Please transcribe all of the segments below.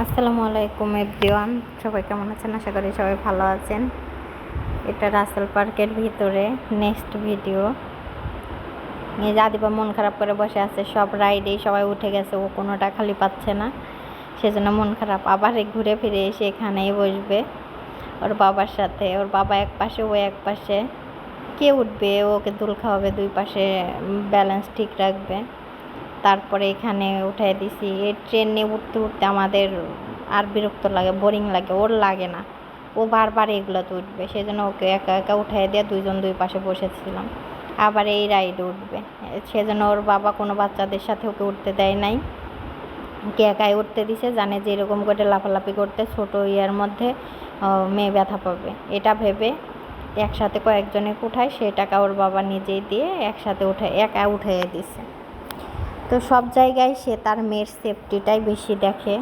আসসালামু আলাইকুম এভরিওয়ান, সবাই কেমন আছেন? আশা করি সবাই ভালো আছেন। এটা রাসেল পার্কের ভিতরে নেক্সট ভিডিও। এই যে আদিবা মন খারাপ করে বসে আছে, সব রাইডেই সবাই উঠে গেছে, ও কোনোটা খালি পাচ্ছে না, সেজন্য মন খারাপ। আবার ঘুরে ফিরে এসে এখানেই বসবে ওর বাবার সাথে। ওর বাবা এক পাশে, ও এক পাশে। কে উঠবে? ওকে দুল খাওয়াবে, দুই পাশে ব্যালেন্স ঠিক রাখবে। তারপরে এখানে উঠাই দিছি। এই ট্রেনে উঠতে উঠতে আমাদের আর বিরক্ত লাগে, বোরিং লাগে। ওর লাগে না, ও বারবার এগুলোতে উঠবে, সেই জন্য ওকে একা একা উঠাই দিয়ে দুইজন দুই পাশে বসেছিলাম। আবার এই রাইডে উঠবে, সেজন্য ওর বাবা কোনো বাচ্চাদের সাথে ওকে উঠতে দেয় নাই, ওকে একাই উঠতে দিছে। জানে যে এরকম করে লাফালাফি করতে ছোটো ইয়ের মধ্যে মেয়ে ব্যথা পাবে, এটা ভেবে একসাথে কয়েকজনে উঠায়। সে টাকা ওর বাবা নিজেই দিয়ে একসাথে একা উঠাইয়ে দিছে। তো সব জায়গায় সে তার মেয়ের সেফটিটাই বেশি দেখে,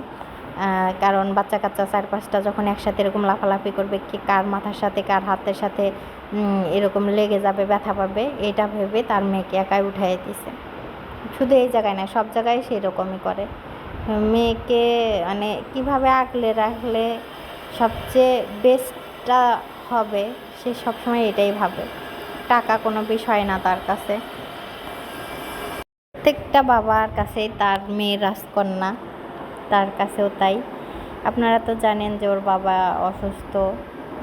কারণ বাচ্চা কাচ্চা 4-5টা যখন একসাথে এরকম লাফালাফি করবে, কি কার মাথার সাথে কার হাতের সাথে এরকম লেগে যাবে, ব্যথা পাবে, এটা ভেবে তার মেয়েকে একাই উঠাই দিছে। শুধু এই জায়গায় না, সব জায়গায় সেরকমই করে। মেয়েকে মানে কীভাবে আগলে রাখলে সবচেয়ে বেস্টটা হবে, সে সবসময় এটাই ভাবে। টাকা কোনো বিষয় না তার কাছে। প্রত্যেকটা বাবার কাছেই তার মেয়ে রাজকন্যা, তার কাছেও তাই। আপনারা তো জানেন যে ওর বাবা অসুস্থ,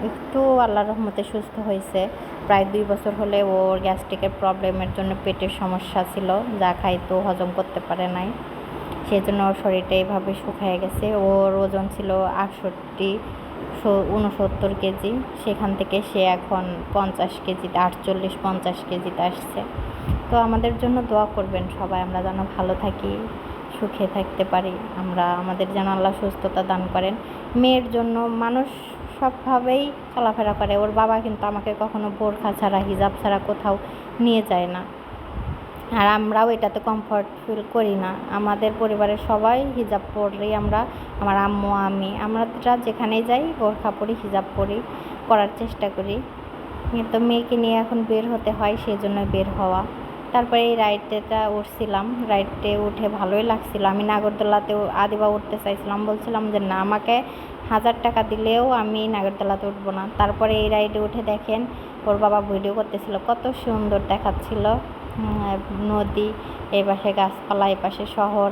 একটু আল্লাহর রহমতে সুস্থ হয়েছে। প্রায় 2 বছর হলে ওর গ্যাস্ট্রিকের প্রবলেমের জন্য পেটের সমস্যা ছিল, যা খাইতো হজম করতে পারে নাই, সেই জন্য ওর শরীরটা এইভাবে শুকিয়ে গেছে। ওর ওজন ছিল 69 কেজি, সেখান থেকে সে এখন 50 কেজিতে, 48-50 কেজিতে আসছে। তো আমাদের জন্য দোয়া করবেন সবাই, আমরা যেন ভালো থাকি, সুখে থাকতে পারি, আমাদের যেন আল্লাহ সুস্থতা দান করেন। মেয়ের জন্য মানুষ সবভাবেই চলাফেরা করে। ওর বাবা কিন্তু আমাকে কখনো বোরখা ছাড়া, হিজাব ছাড়া কোথাও নিয়ে যায় না, আর আমরাও এটাতে কমফর্ট ফিল করি না। আমাদের পরিবারের সবাই হিজাব পরেই আমার আম্মু, আমরা যেখানেই যাই বোরখা পরি, হিজাব পরি, করার চেষ্টা করি। তো মেয়েকে নিয়ে এখন বের হতে হয়, সেই জন্য বের হওয়া। তারপরে এই রাইডটা উঠছিলাম, রাইডে উঠে ভালোই লাগছিল। আমি নাগরদোলাতেও আদিবা উঠতে চাইছিলাম, বলছিলাম যে না, আমাকে 1000 টাকা দিলেও আমি নাগরদোলাতে উঠবো না। তারপরে এই রাইডে উঠে দেখেন ওর বাবা ভিডিও করতেছিল, কত সুন্দর দেখাচ্ছিল নদী, এই পাশে গাছপালা, এই পাশে শহর,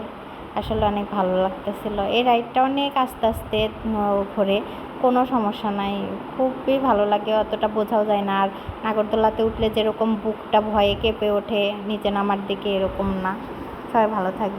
আসলে অনেক ভালো লাগতেছিল। এই রাইডটা অনেক আস্তে আস্তে ঘোরে, কোনো সমস্যা নাই, খুবই ভালো লাগে, অতটা বোঝাও যায় না। আর নাগরদোলাতে উঠলে যেরকম বুকটা ভয়ে কেঁপে ওঠে নিচে নামার দিকে, এরকম না। সবাই ভালো থাকবে।